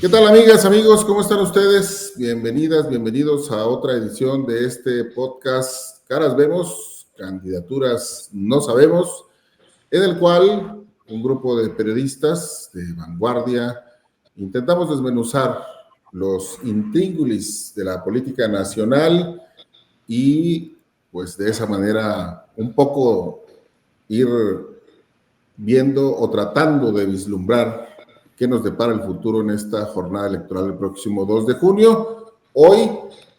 ¿Qué tal, amigas, amigos? ¿Cómo están ustedes? Bienvenidas, bienvenidos a otra edición de este podcast Caras Vemos, Candidaturas No Sabemos, en el cual un grupo de periodistas de vanguardia intentamos desmenuzar los intríngulis de la política nacional y pues de esa manera un poco ir viendo o tratando de vislumbrar qué nos depara el futuro en esta jornada electoral el próximo 2 de junio. Hoy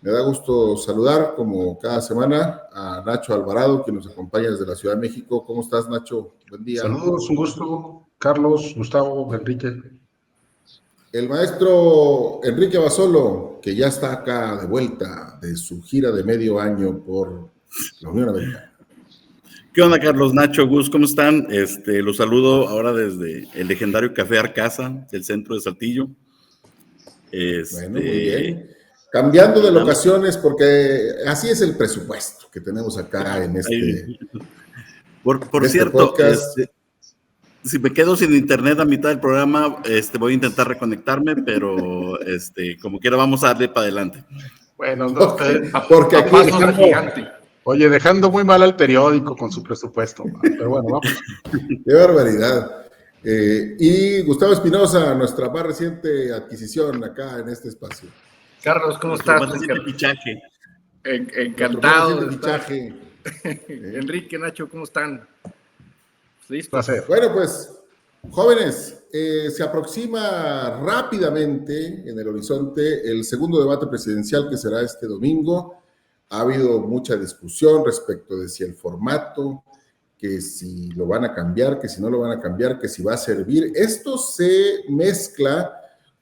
me da gusto saludar, como cada semana, a Nacho Alvarado, que nos acompaña desde la Ciudad de México. ¿Cómo estás, Nacho? Buen día. Saludos, un gusto. Carlos, Gustavo, Enrique. El maestro Enrique Basolo, que ya está acá de vuelta de su gira de medio año por la Unión Americana. ¿Qué onda, Carlos, Nacho, Gus? ¿Cómo están? Los saludo ahora desde el legendario Café Arcasa, del centro de Saltillo. Bueno, muy bien. Cambiando de locaciones, porque así es el presupuesto que tenemos acá en Por cierto, si me quedo sin internet a mitad del programa, voy a intentar reconectarme, pero como quiera vamos a darle para adelante. Bueno, porque aquí es gigante. Oye, dejando muy mal al periódico con su presupuesto, pero bueno, vamos. Qué barbaridad. Y Gustavo Espinosa, nuestra más reciente adquisición acá en este espacio. Carlos, ¿cómo estás? Más reciente fichaje. Encantado de fichaje. Enrique, Nacho, ¿cómo están? ¿Listo? Bueno, pues, jóvenes, se aproxima rápidamente en el horizonte el segundo debate presidencial que será este domingo. Ha habido mucha discusión respecto de si el formato, que si lo van a cambiar, que si no lo van a cambiar, que si va a servir. Esto se mezcla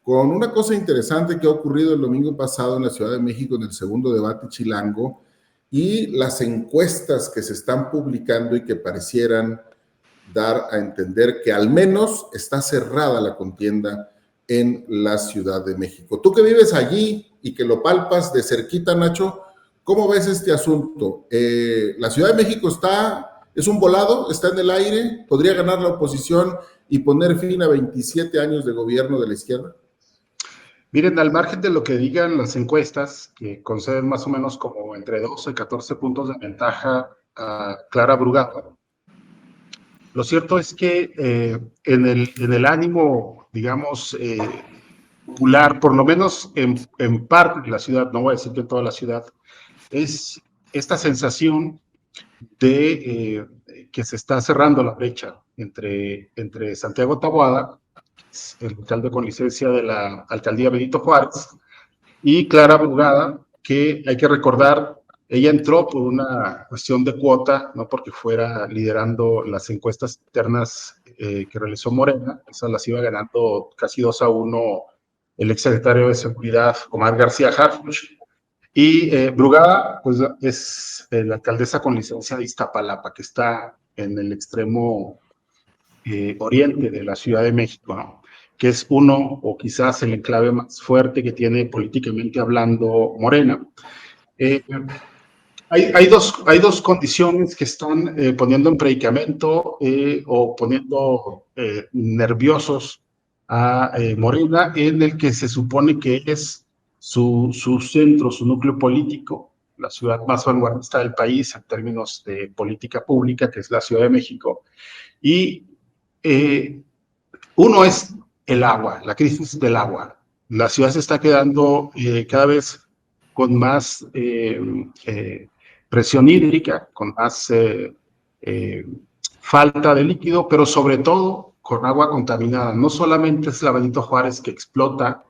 con una cosa interesante que ha ocurrido el domingo pasado en la Ciudad de México en el segundo debate chilango y las encuestas que se están publicando y que parecieran dar a entender que al menos está cerrada la contienda en la Ciudad de México. Tú que vives allí y que lo palpas de cerquita, Nacho, ¿cómo ves este asunto? ¿La Ciudad de México es un volado, está en el aire? ¿Podría ganar la oposición y poner fin a 27 años de gobierno de la izquierda? Miren, al margen de lo que digan las encuestas, que conceden más o menos como entre 12 y 14 puntos de ventaja a Clara Brugada, lo cierto es que en el ánimo, digamos, popular, por lo menos en parte de la ciudad, no voy a decir que en toda la ciudad, es esta sensación de que se está cerrando la brecha entre Santiago Taboada, el alcalde con licencia de la alcaldía Benito Juárez, y Clara Brugada, que hay que recordar, ella entró por una cuestión de cuota, no porque fuera liderando las encuestas internas que realizó Morena, esas las iba ganando casi 2-1 el exsecretario de Seguridad, Omar García Harfuch. Y Brugada, pues es la alcaldesa con licencia de Iztapalapa, que está en el extremo oriente de la Ciudad de México, ¿no? Que es uno o quizás el enclave más fuerte que tiene políticamente hablando Morena. Hay dos condiciones que están poniendo en predicamento o poniendo nerviosos a Morena, en el que se supone que es su centro, su núcleo político, la ciudad más vanguardista del país en términos de política pública, que es la Ciudad de México. Y uno es el agua, la crisis del agua. La ciudad se está quedando cada vez con más presión hídrica, con más falta de líquido, pero sobre todo con agua contaminada. No solamente es la Benito Juárez que explota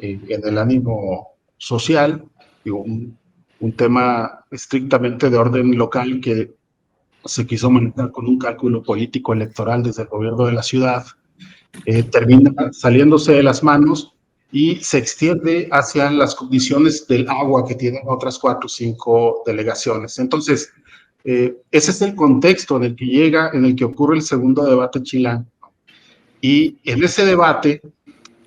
en el ánimo social, digo, un tema estrictamente de orden local que se quiso manejar con un cálculo político electoral desde el gobierno de la ciudad, termina saliéndose de las manos y se extiende hacia las condiciones del agua que tienen otras 4 o 5 delegaciones. Entonces, ese es el contexto en el que llega, en el que ocurre el segundo debate chilango. Y en ese debate,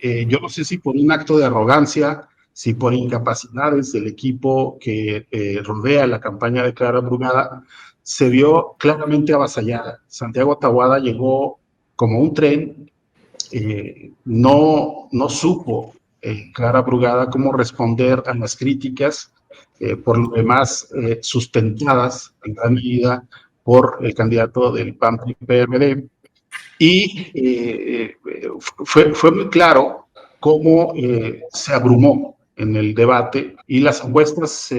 yo no sé si por un acto de arrogancia, si por incapacidades del equipo que rodea la campaña de Clara Brugada, se vio claramente avasallada. Santiago Taboada llegó como un tren, no supo Clara Brugada cómo responder a las críticas, por lo demás sustentadas en gran medida por el candidato del PAN-PRI-PRD, y fue muy claro cómo se abrumó en el debate, y las encuestas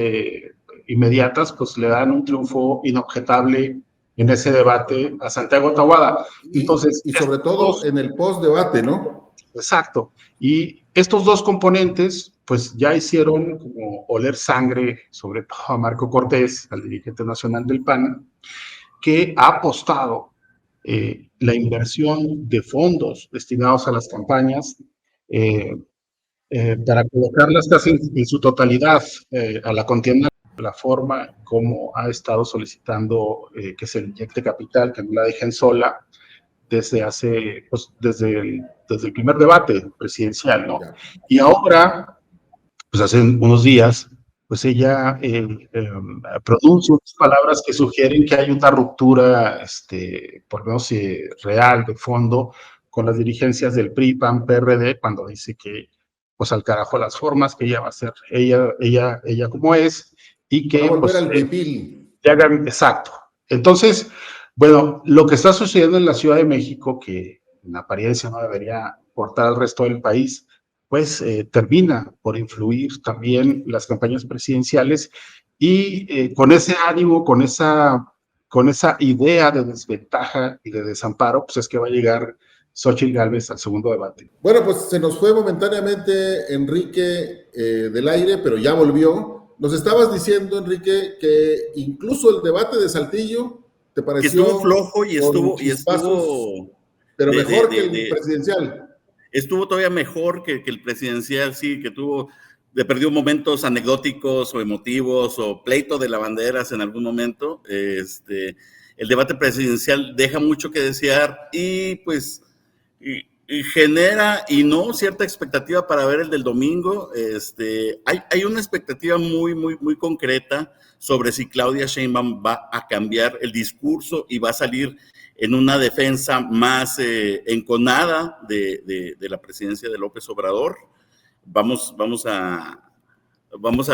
inmediatas pues le dan un triunfo inobjetable en ese debate a Santiago Taboada. Entonces, y sobre todo en el post-debate, ¿no? Exacto. Y estos dos componentes, pues ya hicieron como oler sangre, sobre todo a Marco Cortés, al dirigente nacional del PAN, que ha apostado la inversión de fondos destinados a las campañas para colocarlas casi en su totalidad a la contienda, de la forma como ha estado solicitando que se le inyecte capital, que no la dejen sola, desde el primer debate presidencial, ¿no? Y ahora, pues hace unos días, pues ella pronuncia unas palabras que sugieren que hay una ruptura, por lo menos real, de fondo, con las dirigencias del PRI, PAN, PRD, cuando dice que, pues al carajo las formas, que ella va a ser ella como es, y que... Va a volver pues, al pipil. Exacto. Entonces, bueno, lo que está sucediendo en la Ciudad de México, que en apariencia no debería importar al resto del país, pues termina por influir también las campañas presidenciales, y con ese ánimo, con esa idea de desventaja y de desamparo, pues es que va a llegar Xóchitl Gálvez al segundo debate. Bueno, pues se nos fue momentáneamente Enrique del aire, pero ya volvió. Nos estabas diciendo, Enrique, que incluso el debate de Saltillo te pareció... Que estuvo flojo y estuvo pero mejor que el presidencial. Estuvo todavía mejor que el presidencial, sí, que perdió momentos anecdóticos o emotivos o pleito de lavanderas en algún momento. El debate presidencial deja mucho que desear y pues y genera cierta expectativa para ver el del domingo. Hay una expectativa muy, muy, muy concreta sobre si Claudia Sheinbaum va a cambiar el discurso y va a salir en una defensa más enconada de la presidencia de López Obrador. Vamos a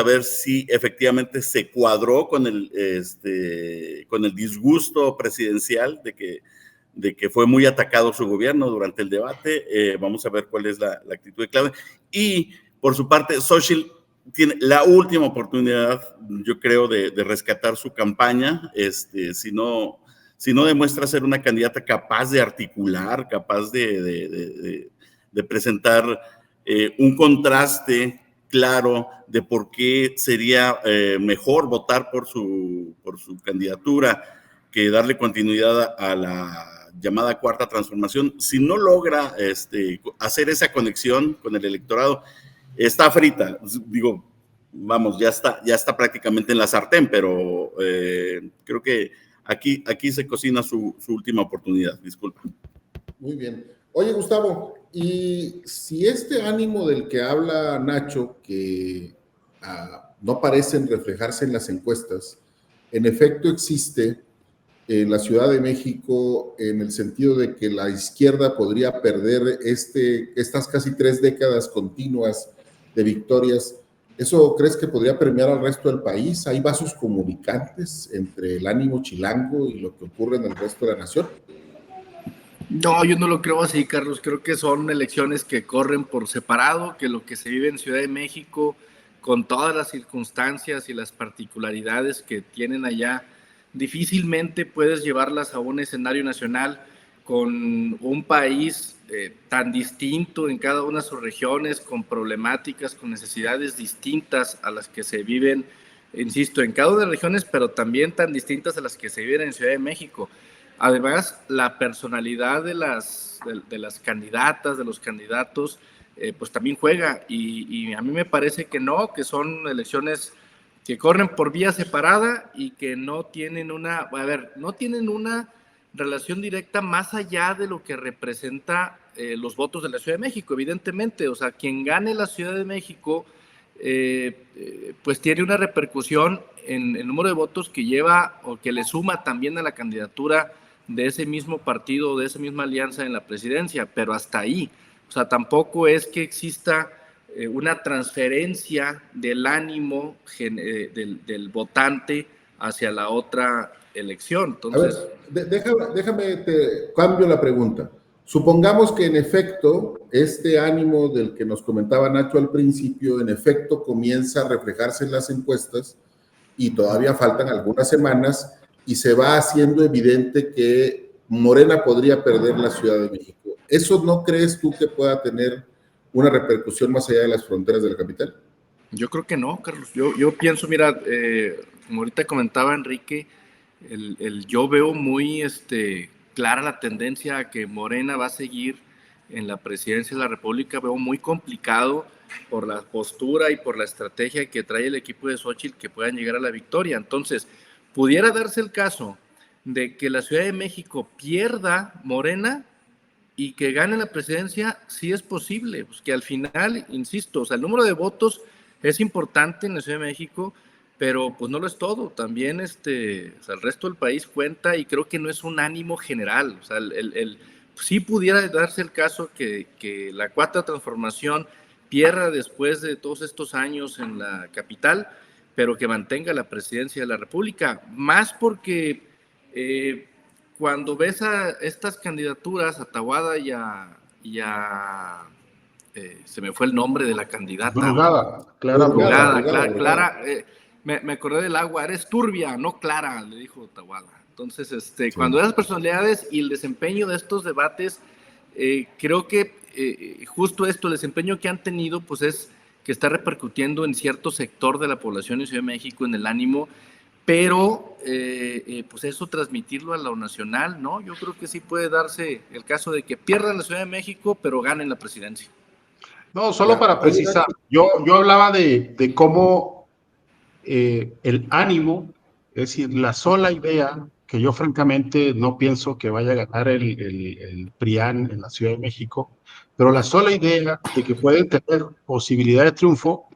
ver si efectivamente se cuadró con el disgusto presidencial de que fue muy atacado su gobierno durante el debate. Vamos a ver cuál es la actitud de Claudia. Y por su parte, Xóchitl tiene la última oportunidad, yo creo, de rescatar su campaña. Si no demuestra ser una candidata capaz de articular, capaz de presentar un contraste claro de por qué sería mejor votar por su candidatura que darle continuidad a la llamada cuarta transformación, si no logra hacer esa conexión con el electorado, está frita. Digo, vamos, ya está prácticamente en la sartén, pero creo que aquí se cocina su última oportunidad. Disculpa. Muy bien. Oye, Gustavo, y si este ánimo del que habla Nacho, que no parecen reflejarse en las encuestas, en efecto existe en la Ciudad de México, en el sentido de que la izquierda podría perder estas casi 3 décadas continuas de victorias, ¿eso crees que podría permear al resto del país? ¿Hay vasos comunicantes entre el ánimo chilango y lo que ocurre en el resto de la nación? No, yo no lo creo así, Carlos. Creo que son elecciones que corren por separado, que lo que se vive en Ciudad de México, con todas las circunstancias y las particularidades que tienen allá, difícilmente puedes llevarlas a un escenario nacional con un país tan distinto en cada una de sus regiones, con problemáticas, con necesidades distintas a las que se viven, insisto, en cada una de las regiones, pero también tan distintas a las que se viven en Ciudad de México. Además, la personalidad de las candidatas, de los candidatos, pues también juega, y a mí me parece que no, que son elecciones que corren por vía separada y que no tienen una relación directa más allá de lo que representa los votos de la Ciudad de México, evidentemente. O sea, quien gane la Ciudad de México, pues tiene una repercusión en el número de votos que lleva o que le suma también a la candidatura de ese mismo partido, de esa misma alianza en la presidencia, pero hasta ahí. O sea, tampoco es que exista una transferencia del ánimo del votante hacia la otra elección. Entonces, a ver, déjame te cambio la pregunta. Supongamos que en efecto este ánimo del que nos comentaba Nacho al principio, en efecto comienza a reflejarse en las encuestas y todavía faltan algunas semanas y se va haciendo evidente que Morena podría perder la Ciudad de México. ¿Eso no crees tú que pueda tener una repercusión más allá de las fronteras de la capital? Yo creo que no, Carlos. Yo pienso, mira, como ahorita comentaba Enrique, yo veo muy clara la tendencia a que Morena va a seguir en la presidencia de la República. Veo muy complicado por la postura y por la estrategia que trae el equipo de Xóchitl que puedan llegar a la victoria. Entonces, pudiera darse el caso de que la Ciudad de México pierda Morena y que gane la presidencia. Sí es posible, pues que al final, insisto, o sea, el número de votos es importante en la Ciudad de México, pero pues no lo es todo. También o sea, el resto del país cuenta y creo que no es un ánimo general. O sea, sí pudiera darse el caso que la Cuarta Transformación pierda después de todos estos años en la capital, pero que mantenga la presidencia de la República, más porque cuando ves a estas candidaturas, a Taboada se me fue el nombre de la candidata. Clara. Me acordé del agua, eres turbia, no clara, le dijo Taboada. Entonces, sí. Cuando esas personalidades y el desempeño de estos debates, creo que justo esto, el desempeño que han tenido, pues es que está repercutiendo en cierto sector de la población de Ciudad de México, en el ánimo, pero pues eso transmitirlo a lo nacional, ¿no? Yo creo que sí puede darse el caso de que pierdan la Ciudad de México, pero ganen la presidencia. No, solo para precisar, yo hablaba de cómo el ánimo, es decir, la sola idea, que yo francamente no pienso que vaya a ganar el PRIAN en la Ciudad de México, pero la sola idea de que pueden tener posibilidad de triunfo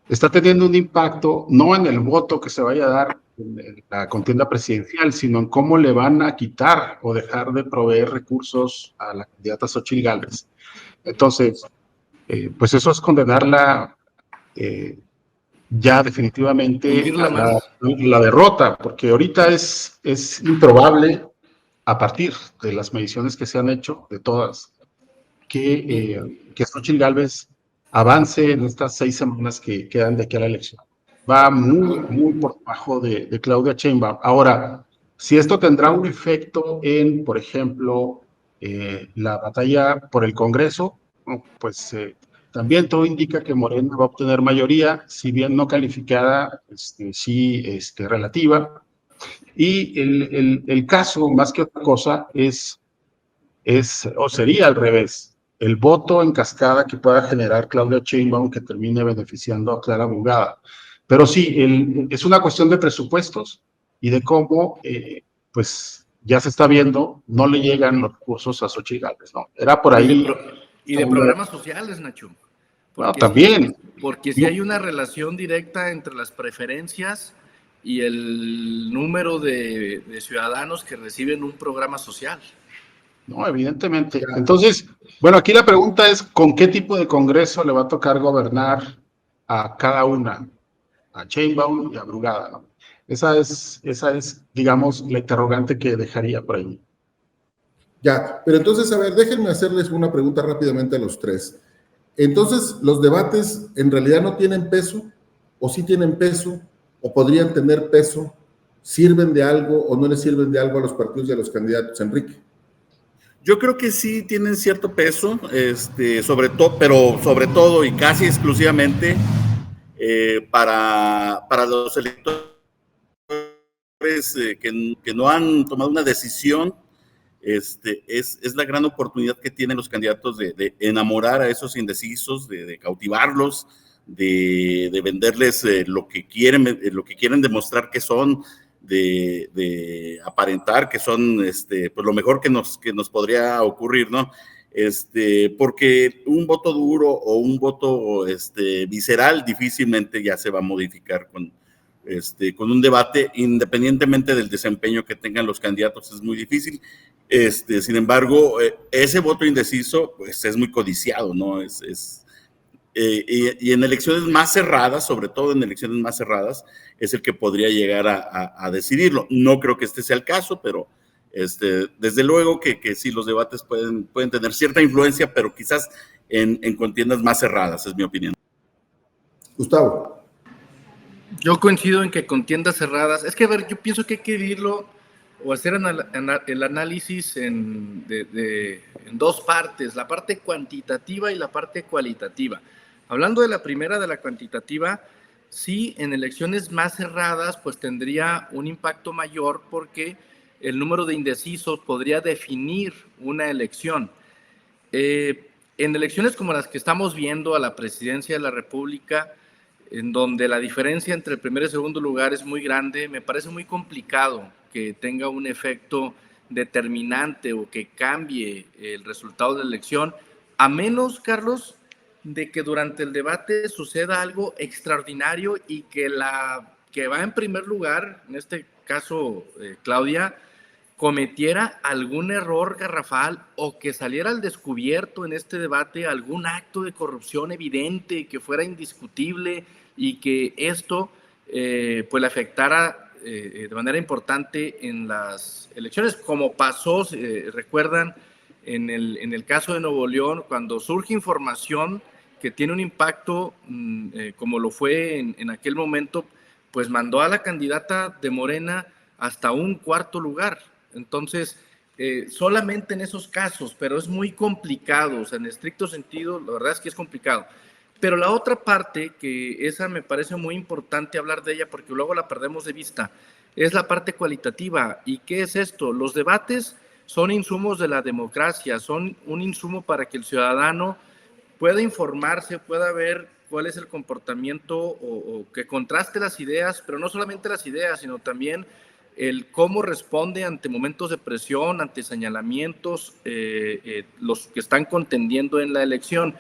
está teniendo un impacto no en el voto que se vaya a dar en la contienda presidencial, sino en cómo le van a quitar o dejar de proveer recursos a la candidata Xóchitl Gálvez. Entonces, pues eso es condenarla ya definitivamente a la derrota, porque ahorita es improbable, a partir de las mediciones que se han hecho, de todas, que Xóchitl Gálvez avance en estas 6 semanas que quedan de aquí a la elección. Va muy, muy por debajo de Claudia Sheinbaum. Ahora, si esto tendrá un efecto en, por ejemplo, la batalla por el Congreso, pues también todo indica que Morena va a obtener mayoría, si bien no calificada, sí relativa. Y el caso, más que otra cosa, o sería al revés, el voto en cascada que pueda generar Claudia Sheinbaum que termine beneficiando a Clara Brugada. Pero sí, es una cuestión de presupuestos y de cómo, pues ya se está viendo, no le llegan los recursos a Xóchitl Gálvez, ¿no? Era por ahí. Y de programas sociales, Nacho. Bueno, también. Porque sí hay una relación directa entre las preferencias y el número de ciudadanos que reciben un programa social. No, evidentemente. Entonces, bueno, aquí la pregunta es, ¿con qué tipo de Congreso le va a tocar gobernar a cada una? A Sheinbaum y a Brugada, ¿no? Esa es, digamos, la interrogante que dejaría por ahí. Ya, pero entonces, a ver, déjenme hacerles una pregunta rápidamente a los tres. Entonces, ¿los debates en realidad no tienen peso? ¿O sí tienen peso? ¿O podrían tener peso? ¿Sirven de algo o no les sirven de algo a los partidos y a los candidatos? Enrique. Yo creo que sí tienen cierto peso, sobre todo y casi exclusivamente para los electores que no han tomado una decisión. Es la gran oportunidad que tienen los candidatos de enamorar a esos indecisos, de cautivarlos, de venderles lo que quieren demostrar que son, de aparentar que son pues lo mejor que nos podría ocurrir, ¿no? Porque un voto duro o un voto visceral difícilmente ya se va a modificar con un debate, independientemente del desempeño que tengan los candidatos, es muy difícil. Sin embargo, ese voto indeciso pues es muy codiciado, ¿no? y en elecciones más cerradas, sobre todo en elecciones más cerradas, es el que podría llegar a decidirlo. No creo que este sea el caso, pero desde luego que sí, los debates pueden tener cierta influencia, pero quizás en contiendas más cerradas, es mi opinión. Gustavo. Yo coincido en que contiendas cerradas, es que a ver, yo pienso que hay que dividirlo o hacer el análisis en dos partes, la parte cuantitativa y la parte cualitativa. Hablando de la primera, de la cuantitativa, sí, en elecciones más cerradas, pues tendría un impacto mayor porque el número de indecisos podría definir una elección. En elecciones como las que estamos viendo a la presidencia de la República, en donde la diferencia entre el primer y segundo lugar es muy grande, me parece muy complicado que tenga un efecto determinante o que cambie el resultado de la elección, a menos, Carlos, de que durante el debate suceda algo extraordinario y que la que va en primer lugar, en este caso Claudia, cometiera algún error garrafal o que saliera al descubierto en este debate algún acto de corrupción evidente que fuera indiscutible y que esto pues le afectara de manera importante en las elecciones, como pasó, recuerdan, en el caso de Nuevo León, cuando surge información que tiene un impacto como lo fue en aquel momento, pues mandó a la candidata de Morena hasta un cuarto lugar. Entonces, solamente en esos casos, pero es muy complicado, o sea, en estricto sentido, la verdad es que es complicado. Pero la otra parte, que esa me parece muy importante hablar de ella porque luego la perdemos de vista, es la parte cualitativa. ¿Y qué es esto? Los debates son insumos de la democracia, son un insumo para que el ciudadano pueda informarse, pueda ver cuál es el comportamiento o que contraste las ideas, pero no solamente las ideas, sino también el cómo responde ante momentos de presión, ante señalamientos, los que están contendiendo en la elección.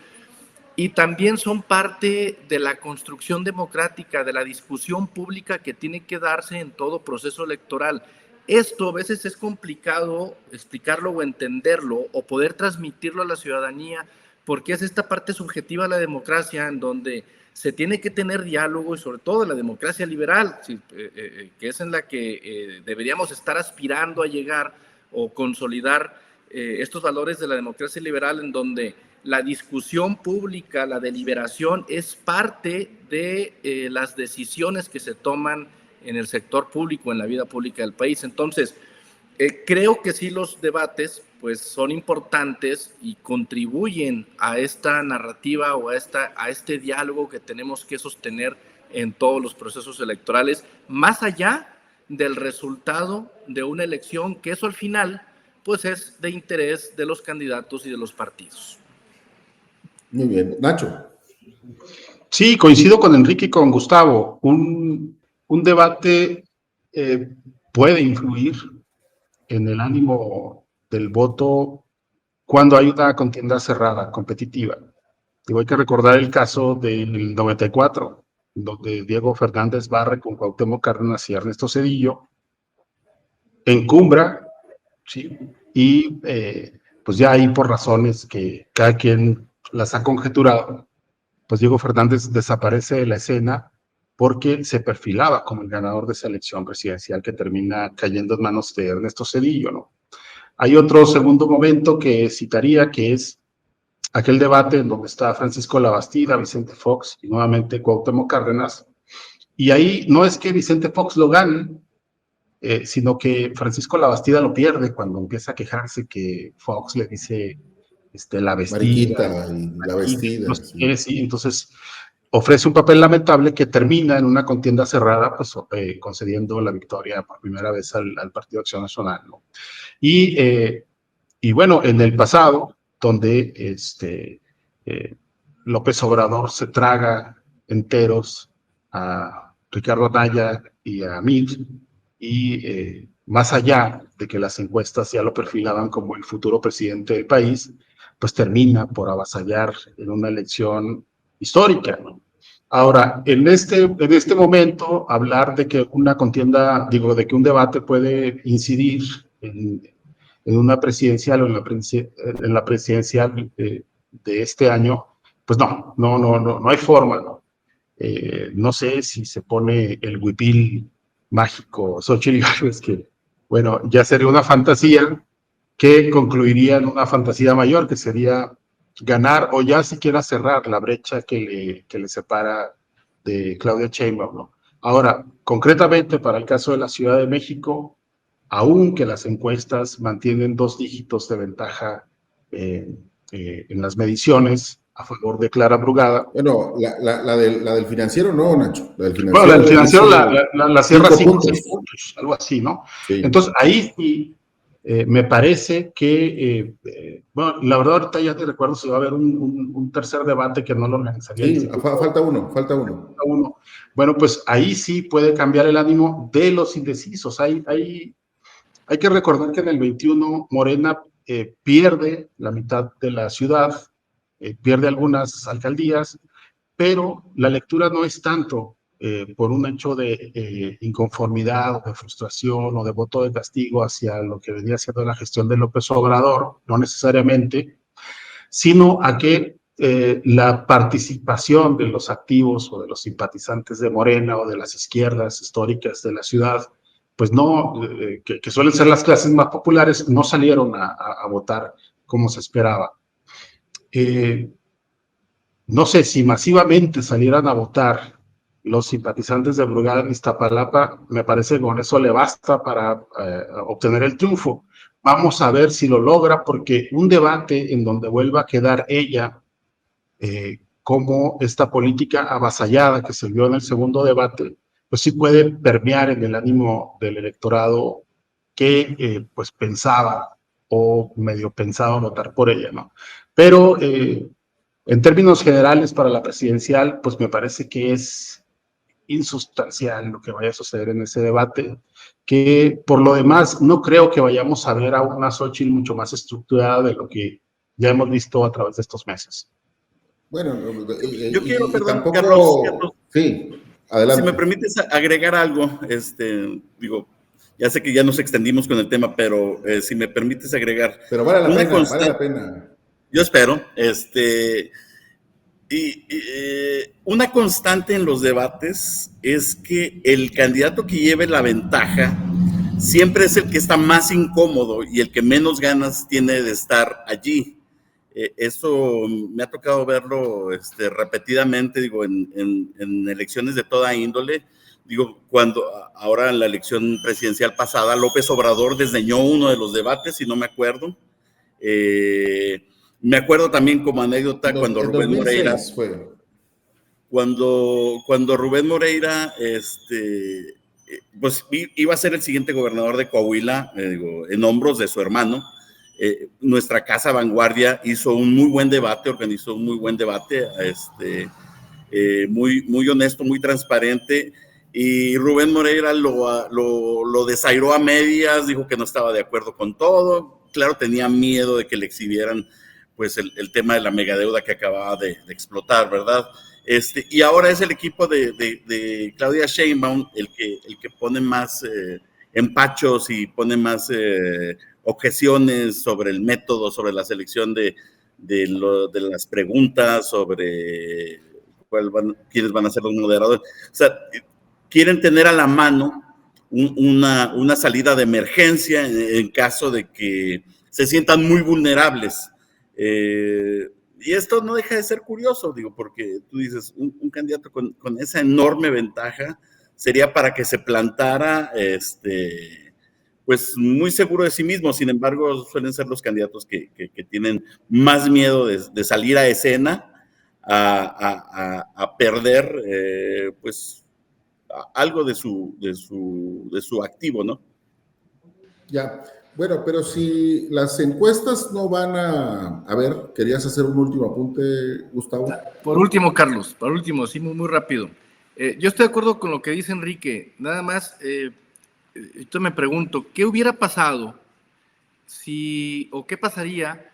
Y también son parte de la construcción democrática, de la discusión pública que tiene que darse en todo proceso electoral. Esto a veces es complicado explicarlo o entenderlo o poder transmitirlo a la ciudadanía porque es esta parte subjetiva de la democracia en donde se tiene que tener diálogo y sobre todo la democracia liberal, que es en la que deberíamos estar aspirando a llegar o consolidar estos valores de la democracia liberal en donde la discusión pública, la deliberación es parte de las decisiones que se toman en el sector público, en la vida pública del país. Entonces, creo que sí los debates pues son importantes y contribuyen a esta narrativa o a este diálogo que tenemos que sostener en todos los procesos electorales, más allá del resultado de una elección, que eso al final pues es de interés de los candidatos y de los partidos. Muy bien. Nacho. Sí, coincido con Enrique y con Gustavo. Un debate puede influir en el ánimo del voto cuando hay una contienda cerrada, competitiva. Digo, hay que recordar el caso del 94, donde Diego Fernández Barre con Cuauhtémoc Cárdenas y Ernesto Zedillo encumbra, ¿sí? Y pues ya ahí por razones que cada quien las ha conjeturado, pues Diego Fernández desaparece de la escena porque se perfilaba como el ganador de esa elección presidencial que termina cayendo en manos de Ernesto Zedillo, ¿no? Hay otro segundo momento que citaría, que es aquel debate en donde está Francisco Labastida, Vicente Fox y nuevamente Cuauhtémoc Cárdenas, y ahí no es que Vicente Fox lo gane, sino que Francisco Labastida lo pierde cuando empieza a quejarse que Fox le dice la vestida. Mariquita y la vestida. Sí. Entonces ofrece un papel lamentable que termina en una contienda cerrada, pues concediendo la victoria por primera vez al Partido Acción Nacional, ¿no? Y bueno, en el pasado, donde López Obrador se traga enteros a Ricardo Anaya y a Mid, y más allá de que las encuestas ya lo perfilaban como el futuro presidente del país, pues termina por avasallar en una elección histórica, ¿no? Ahora, en este momento, hablar de que una contienda, de que un debate puede incidir en una presidencial o en la presidencial de este año, pues no hay forma, ¿no? No sé si se pone el huipil mágico Xochitl Gálvez, que, bueno, ya sería una fantasía que concluiría en una fantasía mayor, que sería ganar o ya siquiera cerrar la brecha que le separa de Claudia Sheinbaum, ¿no? Ahora, concretamente para el caso de la Ciudad de México, aunque las encuestas mantienen 2 dígitos de ventaja en las mediciones a favor de Clara Brugada. Bueno, la del financiero no, Nacho. La del Bueno, financiero el financiero dice la cierra 5 o 6 puntos. puntos, algo así, ¿no? Sí. Entonces, ahí sí, me parece que, bueno, la verdad ahorita ya te recuerdo si va a haber un tercer debate que no lo organizaría el Sí, Instituto. falta uno. Bueno, pues ahí sí puede cambiar el ánimo de los indecisos. Hay que recordar que en el 21 Morena pierde la mitad de la ciudad, pierde algunas alcaldías, pero la lectura no es tanto por un hecho de inconformidad o de frustración o de voto de castigo hacia lo que venía siendo la gestión de López Obrador, no necesariamente, sino a que la participación de los activos o de los simpatizantes de Morena o de las izquierdas históricas de la ciudad, pues no, que suelen ser las clases más populares, no salieron a votar como se esperaba. No sé si masivamente salieran a votar los simpatizantes de Brugada en Iztapalapa, me parece que con eso le basta para obtener el triunfo. Vamos a ver si lo logra, porque un debate en donde vuelva a quedar ella como esta política avasallada que se vio en el segundo debate, pues sí puede permear en el ánimo del electorado que pues pensaba o medio pensaba votar por ella, ¿no? Pero en términos generales para la presidencial, pues me parece que es insustancial lo que vaya a suceder en ese debate, que por lo demás no creo que vayamos a ver a una Xochitl mucho más estructurada de lo que ya hemos visto a través de estos meses. Bueno, Yo quiero, perdón, tampoco... Sí, adelante. Si me permites agregar algo, digo, ya sé que ya nos extendimos con el tema, pero si me permites agregar. Pero vale la pena. Yo espero, una constante en los debates es que el candidato que lleve la ventaja siempre es el que está más incómodo y el que menos ganas tiene de estar allí. Eso me ha tocado verlo repetidamente, digo, en elecciones de toda índole. Digo, ahora en la elección presidencial pasada, López Obrador desdeñó uno de los debates, si no me acuerdo. Me acuerdo también como anécdota cuando Rubén Moreira fue. Cuando Rubén Moreira pues iba a ser el siguiente gobernador de Coahuila, en hombros de su hermano. Nuestra casa Vanguardia hizo un muy buen debate, organizó un muy buen debate, muy honesto, muy transparente, y Rubén Moreira lo desairó a medias, dijo que no estaba de acuerdo con todo, claro, tenía miedo de que le exhibieran pues el tema de la megadeuda que acababa de explotar, ¿verdad? Y ahora es el equipo de Claudia Sheinbaum el que pone más empachos y pone más objeciones sobre el método, sobre la selección de las preguntas, sobre quiénes van a ser los moderadores. O sea, quieren tener a la mano una salida de emergencia en caso de que se sientan muy vulnerables. Y esto no deja de ser curioso, digo, porque tú dices, un candidato con esa enorme ventaja sería para que se plantara, pues muy seguro de sí mismo. Sin embargo, suelen ser los candidatos que tienen más miedo de salir a escena, a perder, pues, algo de su activo, ¿no? Ya, bueno, pero si las encuestas no van a ver, ¿querías hacer un último apunte, Gustavo? Por último, Carlos, sí, muy rápido. Yo estoy de acuerdo con lo que dice Enrique, nada más, yo me pregunto, ¿qué hubiera pasado o qué pasaría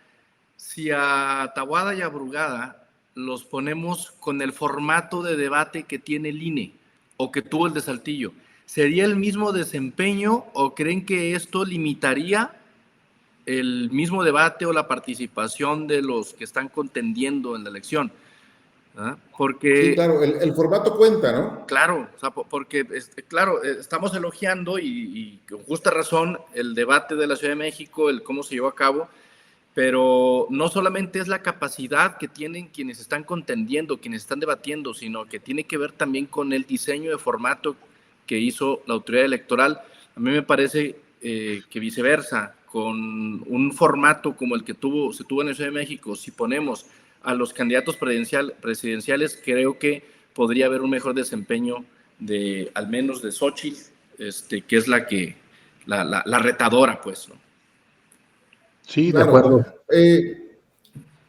si a Taboada y a Brugada los ponemos con el formato de debate que tiene el INE o que tuvo el de Saltillo? ¿Sería el mismo desempeño o creen que esto limitaría el mismo debate o la participación de los que están contendiendo en la elección? Porque... Sí, claro, el formato cuenta, ¿no? Claro, o sea, porque, claro, estamos elogiando y con justa razón el debate de la Ciudad de México, el cómo se llevó a cabo, pero no solamente es la capacidad que tienen quienes están contendiendo, quienes están debatiendo, sino que tiene que ver también con el diseño de formato que hizo la autoridad electoral. A mí me parece que viceversa, con un formato como el que se tuvo en la Ciudad de México, si ponemos a los candidatos presidenciales, creo que podría haber un mejor desempeño al menos de Xóchitl, que es la retadora, pues, ¿no? Sí, de Claro. acuerdo.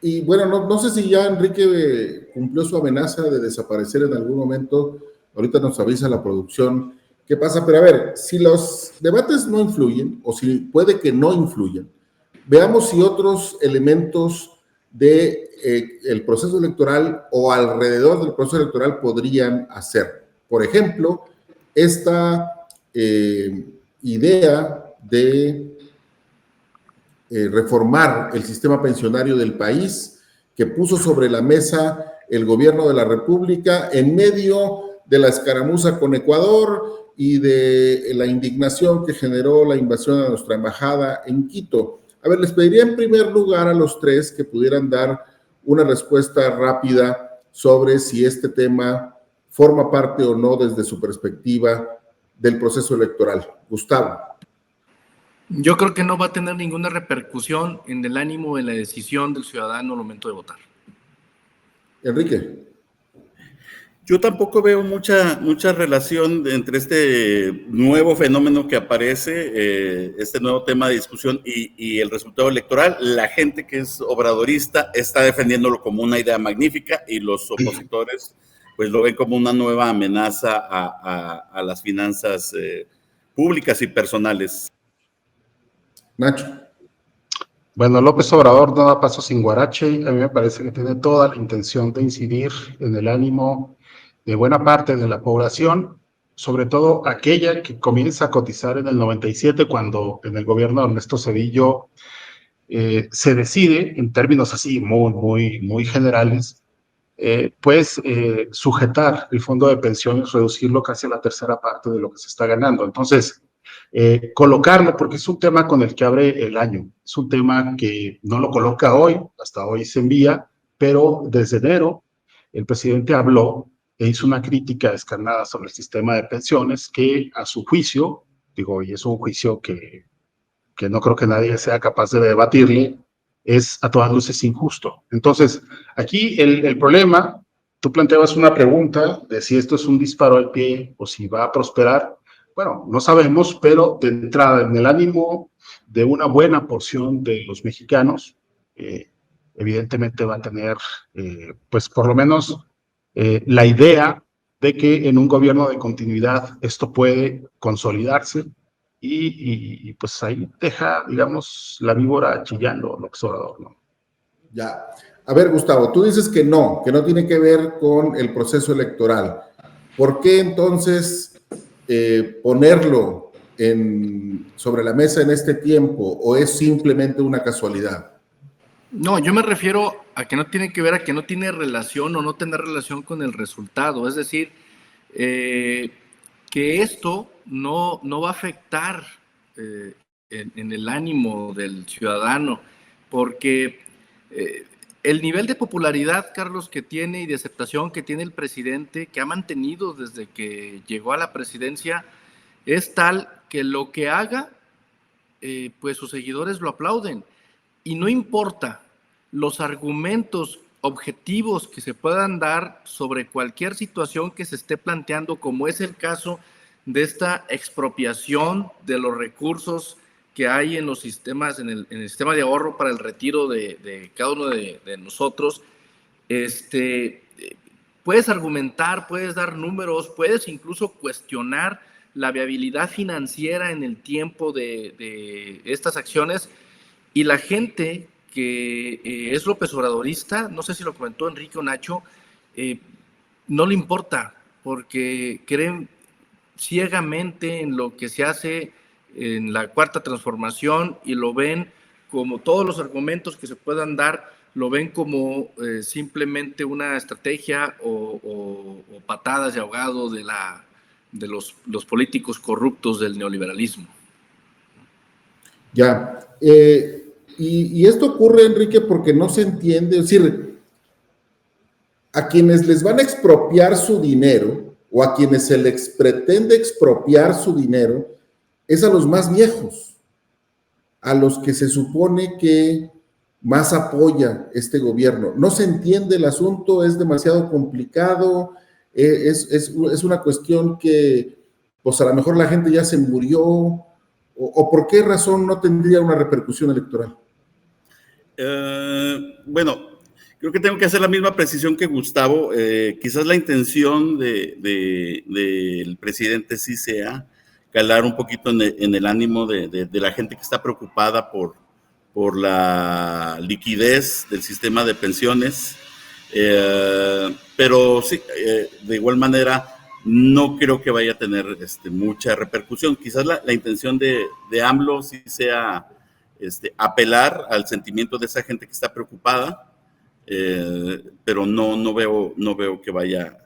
Y bueno, no sé si ya Enrique cumplió su amenaza de desaparecer en algún momento. Ahorita nos avisa la producción qué pasa, pero a ver, si los debates no influyen, o si puede que no influyan, veamos si otros elementos de el proceso electoral o alrededor del proceso electoral podrían hacer. Por ejemplo, esta idea de reformar el sistema pensionario del país, que puso sobre la mesa el gobierno de la República en medio de la escaramuza con Ecuador y de la indignación que generó la invasión a nuestra embajada en Quito. A ver, les pediría en primer lugar a los tres que pudieran dar una respuesta rápida sobre si este tema forma parte o no desde su perspectiva del proceso electoral. Gustavo. Yo creo que no va a tener ninguna repercusión en el ánimo, en la decisión del ciudadano al momento de votar. Enrique. Yo tampoco veo mucha relación entre este nuevo fenómeno que aparece, este nuevo tema de discusión y el resultado electoral. La gente que es obradorista está defendiéndolo como una idea magnífica y los opositores pues lo ven como una nueva amenaza a las finanzas públicas y personales. Nacho. Bueno, López Obrador no da paso sin guarache. A mí me parece que tiene toda la intención de incidir en el ánimo de buena parte de la población, sobre todo aquella que comienza a cotizar en el 97, cuando en el gobierno de Ernesto Zedillo se decide, en términos así muy generales, sujetar el fondo de pensiones, reducirlo casi a la tercera parte de lo que se está ganando. Entonces, colocarlo, porque es un tema con el que abre el año, es un tema que no lo coloca hoy, hasta hoy se envía, pero desde enero el presidente habló e hizo una crítica descarnada sobre el sistema de pensiones que a su juicio, digo, y es un juicio que no creo que nadie sea capaz de debatirle, es a todas luces injusto. Entonces, aquí el problema, tú planteabas una pregunta de si esto es un disparo al pie o si va a prosperar. Bueno, no sabemos, pero de entrada, en el ánimo de una buena porción de los mexicanos, evidentemente va a tener, pues por lo menos, la idea de que en un gobierno de continuidad esto puede consolidarse y pues ahí deja, digamos, la víbora chillando, López Obrador, ¿no? Ya. A ver, Gustavo, tú dices que no tiene que ver con el proceso electoral. ¿Por qué entonces ponerlo sobre la mesa en este tiempo o es simplemente una casualidad? No, yo me refiero a que no tiene que ver, a que no tiene relación o no tener relación con el resultado. Es decir, que esto no va a afectar en el ánimo del ciudadano, porque el nivel de popularidad, Carlos, que tiene y de aceptación que tiene el presidente, que ha mantenido desde que llegó a la presidencia, es tal que lo que haga, pues sus seguidores lo aplauden. Y no importa los argumentos objetivos que se puedan dar sobre cualquier situación que se esté planteando, como es el caso de esta expropiación de los recursos que hay en los sistemas, en el sistema de ahorro para el retiro de cada uno de nosotros. Puedes argumentar, puedes dar números, puedes incluso cuestionar la viabilidad financiera en el tiempo de estas acciones, y la gente que es López Obradorista, no sé si lo comentó Enrique o Nacho, no le importa, porque creen ciegamente en lo que se hace en la Cuarta Transformación y lo ven como todos los argumentos que se puedan dar lo ven como simplemente una estrategia o patadas de ahogado de los políticos corruptos del neoliberalismo. Ya. Y esto ocurre, Enrique, porque no se entiende, es decir, a quienes les van a expropiar su dinero o a quienes se les pretende expropiar su dinero es a los más viejos, a los que se supone que más apoya este gobierno. No se entiende el asunto, es demasiado complicado, es una cuestión que pues a lo mejor la gente ya se murió, o por qué razón no tendría una repercusión electoral. Bueno, creo que tengo que hacer la misma precisión que Gustavo. Quizás la intención del presidente sí sea calar un poquito en el ánimo de la gente que está preocupada por la liquidez del sistema de pensiones. Pero sí, de igual manera, no creo que vaya a tener mucha repercusión. Quizás la intención de AMLO sí sea apelar al sentimiento de esa gente que está preocupada, pero no veo que vaya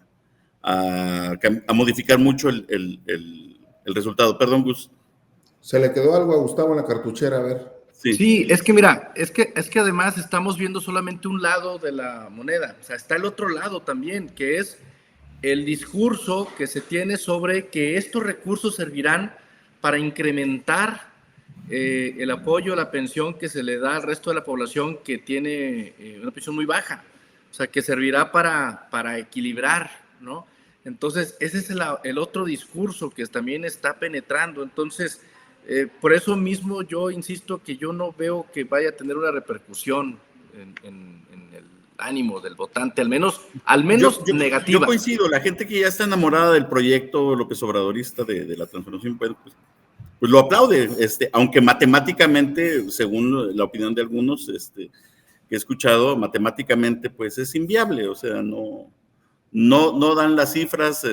a modificar mucho el resultado. Perdón, Gus. Se le quedó algo a Gustavo en la cartuchera, a ver. Sí, es que mira, es que además estamos viendo solamente un lado de la moneda, o sea, está el otro lado también, que es el discurso que se tiene sobre que estos recursos servirán para incrementar el apoyo a la pensión que se le da al resto de la población que tiene una pensión muy baja, o sea, que servirá para equilibrar, ¿no? Entonces, ese es el otro discurso que también está penetrando. Entonces, por eso mismo yo insisto que yo no veo que vaya a tener una repercusión en el ánimo del votante, al menos negativa. Yo coincido, la gente que ya está enamorada del proyecto López Obradorista de la transformación, pues lo aplaude, aunque matemáticamente, según la opinión de algunos que he escuchado, matemáticamente pues es inviable, o sea, no dan las cifras.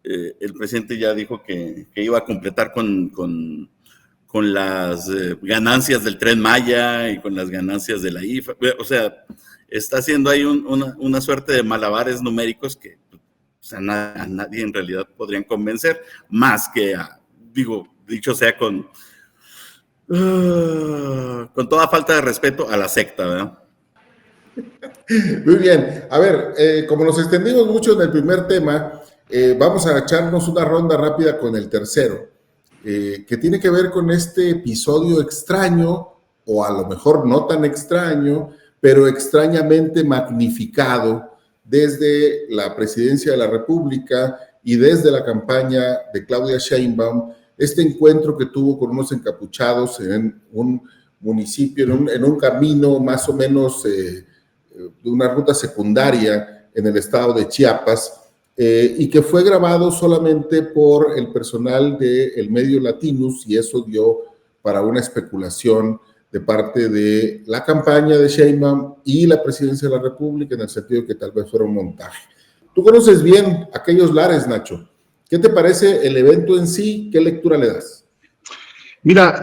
El presidente ya dijo que iba a completar con las ganancias del Tren Maya y con las ganancias de la IFA, o sea, está haciendo ahí una suerte de malabares numéricos que a nadie en realidad podrían convencer, más que dicho sea con toda falta de respeto a la secta, ¿verdad? Muy bien, a ver, como nos extendimos mucho en el primer tema, vamos a echarnos una ronda rápida con el tercero, que tiene que ver con este episodio extraño, o a lo mejor no tan extraño, pero extrañamente magnificado desde la presidencia de la República y desde la campaña de Claudia Sheinbaum, este encuentro que tuvo con unos encapuchados en un municipio, en un camino más o menos de una ruta secundaria en el estado de Chiapas, y que fue grabado solamente por el personal del medio Latinus, y eso dio para una especulación de parte de la campaña de Sheinbaum y la presidencia de la República, en el sentido de que tal vez fuera un montaje. Tú conoces bien aquellos lares, Nacho. ¿Qué te parece el evento en sí? ¿Qué lectura le das? Mira,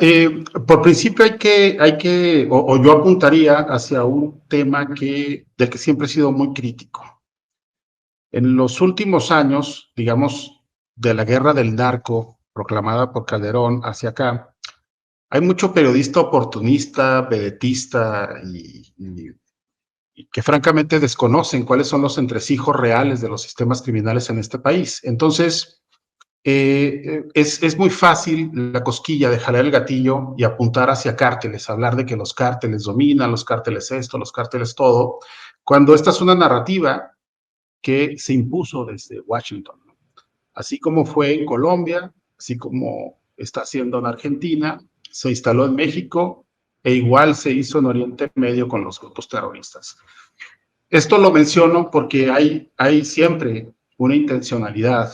por principio yo apuntaría hacia un tema del que siempre he sido muy crítico. En los últimos años, digamos, de la guerra del narco proclamada por Calderón hacia acá, hay mucho periodista oportunista, vedetista y que francamente desconocen cuáles son los entresijos reales de los sistemas criminales en este país. Entonces, es muy fácil la cosquilla de jalar el gatillo y apuntar hacia cárteles, hablar de que los cárteles dominan, los cárteles esto, los cárteles todo, cuando esta es una narrativa que se impuso desde Washington, ¿no? Así como fue en Colombia, así como está haciendo en Argentina, se instaló en México e igual se hizo en Oriente Medio con los grupos terroristas. Esto lo menciono porque hay siempre una intencionalidad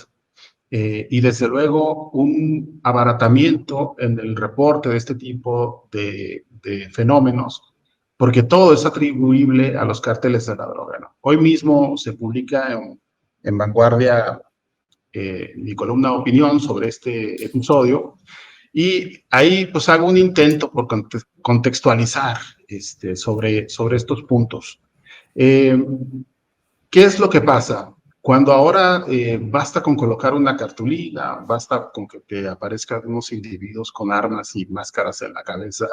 y desde luego un abaratamiento en el reporte de este tipo de fenómenos, porque todo es atribuible a los cárteles de la droga, ¿no? Hoy mismo se publica en Vanguardia mi columna de opinión sobre este episodio, y ahí pues hago un intento por contextualizar sobre estos puntos. ¿Qué es lo que pasa? Cuando ahora basta con colocar una cartulina, basta con que aparezcan unos individuos con armas y máscaras en la cabeza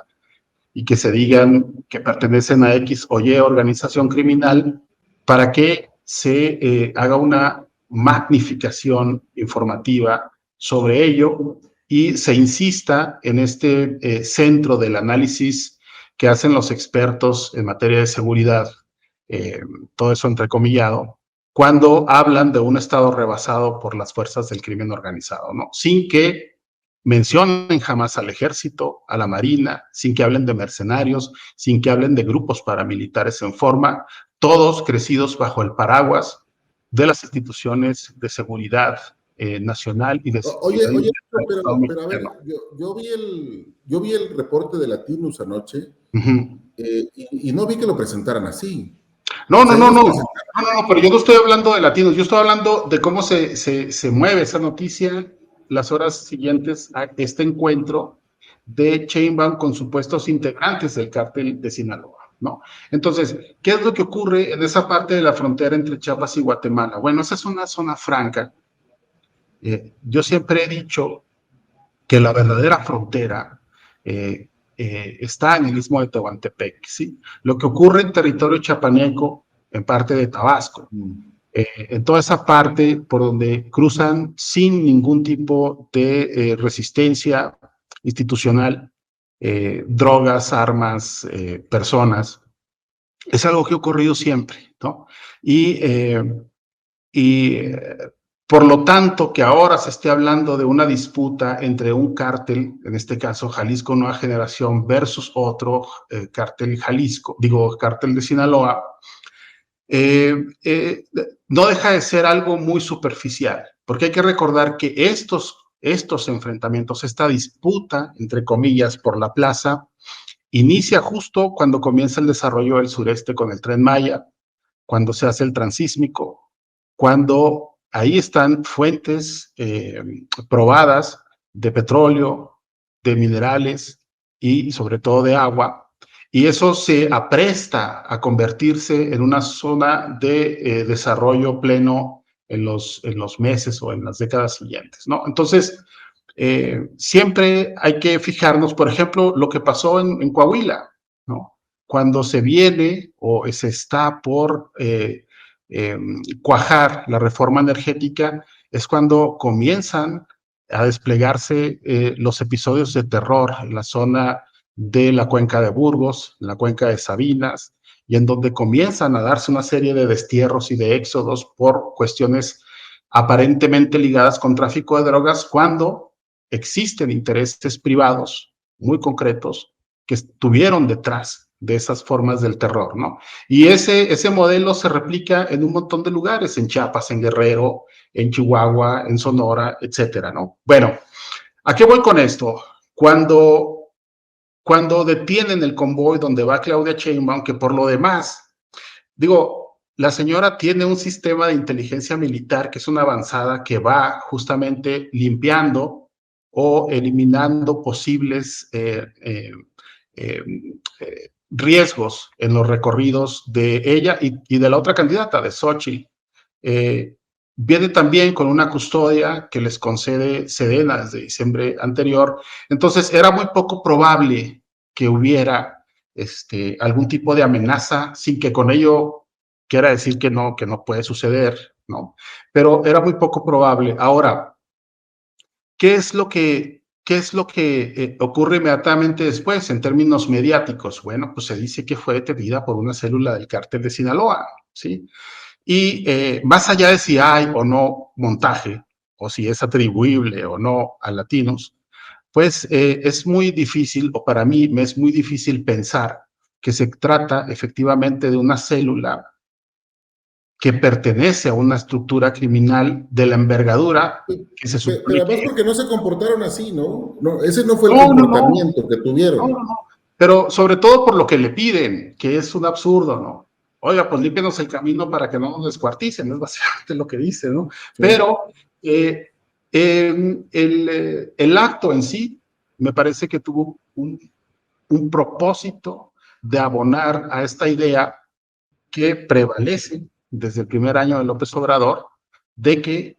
y que se digan que pertenecen a X o Y organización criminal, para que se haga una magnificación informativa sobre ello y se insista en este centro del análisis que hacen los expertos en materia de seguridad, todo eso entrecomillado, cuando hablan de un Estado rebasado por las fuerzas del crimen organizado, ¿no? Sin que mencionen jamás al ejército, a la marina, sin que hablen de mercenarios, sin que hablen de grupos paramilitares en forma, todos crecidos bajo el paraguas de las instituciones de seguridad nacional y de seguridad. Oye, pero a ver, yo vi el reporte de Latinus anoche, y no vi que lo presentaran así. No, pero yo no estoy hablando de Latinos, yo estoy hablando de cómo se mueve esa noticia las horas siguientes a este encuentro de Sheinbaum con supuestos integrantes del cártel de Sinaloa, ¿no? Entonces, ¿qué es lo que ocurre en esa parte de la frontera entre Chiapas y Guatemala? Bueno, esa es una zona franca. Yo siempre he dicho que la verdadera frontera está en el istmo de Tehuantepec, ¿sí? Lo que ocurre en territorio chiapaneco, en parte de Tabasco, en toda esa parte por donde cruzan sin ningún tipo de resistencia institucional, drogas, armas, personas, es algo que ha ocurrido siempre, ¿no? Por lo tanto, que ahora se esté hablando de una disputa entre un cártel, en este caso Jalisco Nueva Generación, versus otro cártel cártel de Sinaloa, no deja de ser algo muy superficial, porque hay que recordar que estos enfrentamientos, esta disputa, entre comillas, por la plaza, inicia justo cuando comienza el desarrollo del sureste con el Tren Maya, cuando se hace el transísmico, cuando ahí están fuentes probadas de petróleo, de minerales y sobre todo de agua, y eso se apresta a convertirse en una zona de desarrollo pleno en los meses o en las décadas siguientes, ¿no? Entonces, siempre hay que fijarnos, por ejemplo, lo que pasó en Coahuila, ¿no? Cuando se viene o se está por cuajar la reforma energética, es cuando comienzan a desplegarse los episodios de terror en la zona de la cuenca de Burgos, en la cuenca de Sabinas, y en donde comienzan a darse una serie de destierros y de éxodos por cuestiones aparentemente ligadas con tráfico de drogas, cuando existen intereses privados muy concretos que estuvieron detrás de esas formas del terror, ¿no? Y ese modelo se replica en un montón de lugares, en Chiapas, en Guerrero, en Chihuahua, en Sonora, etcétera, ¿no? Bueno, ¿a qué voy con esto? Cuando detienen el convoy donde va Claudia Sheinbaum, que por lo demás, digo, la señora tiene un sistema de inteligencia militar que es una avanzada que va justamente limpiando o eliminando posibles riesgos en los recorridos de ella y de la otra candidata, de Xochitl. Viene también con una custodia que les concede Sedena desde diciembre anterior. Entonces, era muy poco probable que hubiera algún tipo de amenaza, sin que con ello quiera decir que no puede suceder, ¿no? Pero era muy poco probable. Ahora, ¿qué es lo que ocurre inmediatamente después en términos mediáticos? Bueno, pues se dice que fue detenida por una célula del cártel de Sinaloa, ¿sí? Y más allá de si hay o no montaje, o si es atribuible o no a Latinos, pues es muy difícil, o para mí me es muy difícil pensar que se trata efectivamente de una célula que pertenece a una estructura criminal de la envergadura que se supone. Pero además porque no se comportaron así, ¿no? Ese no fue el comportamiento que tuvieron. No. Pero sobre todo por lo que le piden, que es un absurdo, ¿no? Oiga, pues límpianos el camino para que no nos descuarticen, es básicamente lo que dice, ¿no? Sí. Pero el acto en sí me parece que tuvo un un propósito de abonar a esta idea que prevalece desde el primer año de López Obrador, de que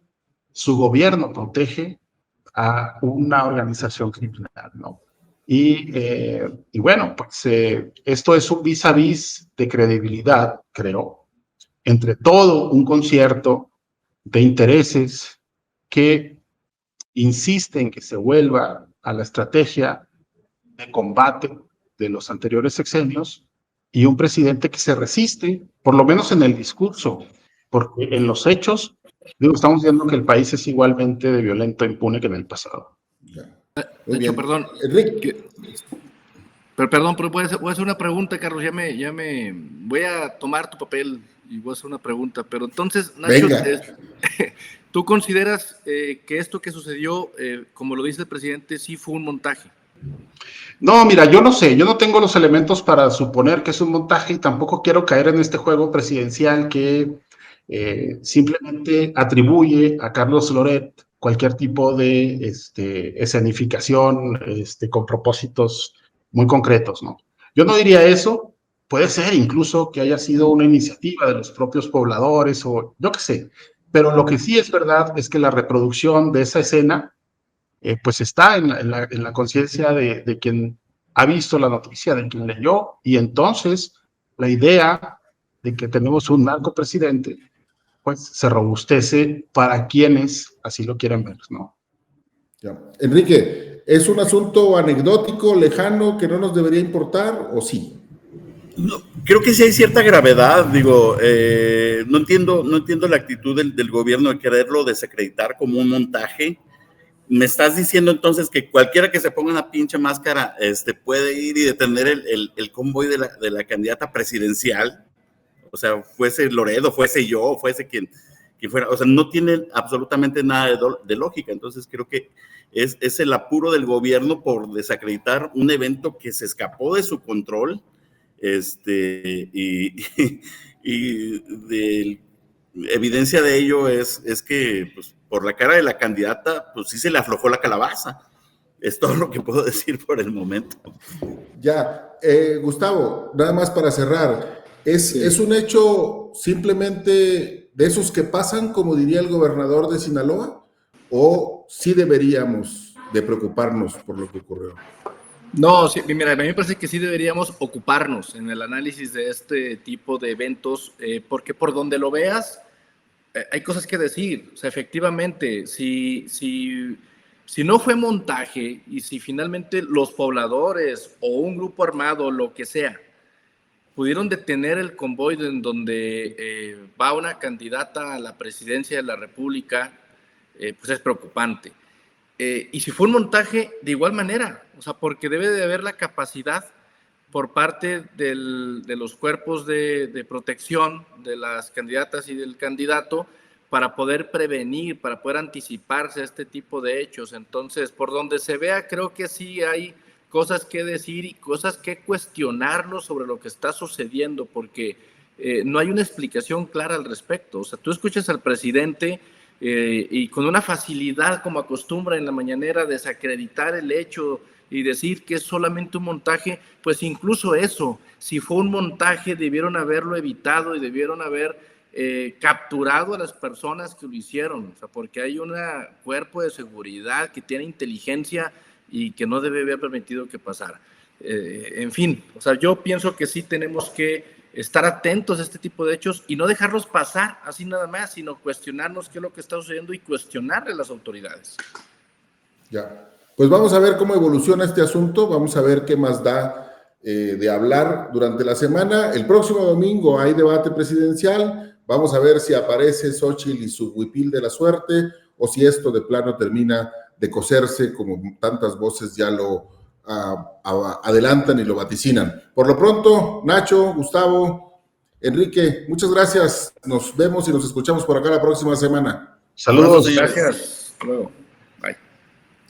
su gobierno protege a una organización criminal, ¿no? Y bueno, pues esto es un vis a vis de credibilidad, creo, entre todo un concierto de intereses que insiste en que se vuelva a la estrategia de combate de los anteriores sexenios y un presidente que se resiste, por lo menos en el discurso, porque en los hechos, estamos viendo que el país es igualmente de violento e impune que en el pasado. De hecho, perdón, Enrique. Perdón, pero voy a hacer una pregunta, Carlos, ya me voy a tomar tu papel y voy a hacer una pregunta, pero entonces, Nacho, ¿tú consideras que esto que sucedió, como lo dice el presidente, sí fue un montaje? No, mira, yo no sé, yo no tengo los elementos para suponer que es un montaje y tampoco quiero caer en este juego presidencial que simplemente atribuye a Carlos Loret cualquier tipo de escenificación con propósitos muy concretos, ¿no? Yo no diría eso, puede ser incluso que haya sido una iniciativa de los propios pobladores o yo qué sé, pero lo que sí es verdad es que la reproducción de esa escena pues está en la conciencia de quien ha visto la noticia, de quien leyó, y entonces la idea de que tenemos un narcopresidente pues se robustece para quienes así lo quieren ver, ¿no? Ya. Enrique, ¿es un asunto anecdótico, lejano, que no nos debería importar o sí? No, creo que sí hay cierta gravedad, digo, no entiendo la actitud del gobierno de quererlo desacreditar como un montaje. ¿Me estás diciendo entonces que cualquiera que se ponga una pinche máscara puede ir y detener el convoy de la candidata presidencial? O sea, fuese Loredo, fuese yo, fuese quien fuera. O sea, no tiene absolutamente nada de lógica. Entonces creo que es el apuro del gobierno por desacreditar un evento que se escapó de su control y evidencia de ello es que pues, por la cara de la candidata, pues sí se le aflojó la calabaza. Es todo lo que puedo decir por el momento. Ya, Gustavo, nada más para cerrar, ¿es un hecho simplemente de esos que pasan, como diría el gobernador de Sinaloa, o sí deberíamos de preocuparnos por lo que ocurrió? No, sí, mira, a mí me parece que sí deberíamos ocuparnos en el análisis de este tipo de eventos, porque por donde lo veas, hay cosas que decir. O sea, efectivamente, si no fue montaje y si finalmente los pobladores o un grupo armado, lo que sea, pudieron detener el convoy en donde va una candidata a la presidencia de la República, pues es preocupante. Y si fue un montaje, de igual manera, o sea, porque debe de haber la capacidad por parte de los cuerpos de protección de las candidatas y del candidato para poder prevenir, para poder anticiparse a este tipo de hechos. Entonces, por donde se vea, creo que sí hay cosas que decir y cosas que cuestionarnos sobre lo que está sucediendo, porque no hay una explicación clara al respecto. O sea, tú escuchas al presidente y con una facilidad como acostumbra en la mañanera desacreditar el hecho y decir que es solamente un montaje, pues incluso eso, si fue un montaje debieron haberlo evitado y debieron haber capturado a las personas que lo hicieron, o sea, porque hay un cuerpo de seguridad que tiene inteligencia y que no debe haber permitido que pasara. En fin, o sea, yo pienso que sí tenemos que estar atentos a este tipo de hechos y no dejarlos pasar así nada más, sino cuestionarnos qué es lo que está sucediendo y cuestionarle a las autoridades. Ya, pues vamos a ver cómo evoluciona este asunto, vamos a ver qué más da de hablar durante la semana. El próximo domingo hay debate presidencial, vamos a ver si aparece Xóchitl y su huipil de la suerte o si esto de plano termina de coserse como tantas voces ya lo adelantan y lo vaticinan. Por lo pronto, Nacho, Gustavo, Enrique, muchas gracias. Nos vemos y nos escuchamos por acá la próxima semana. Saludos. Gracias. Hasta luego.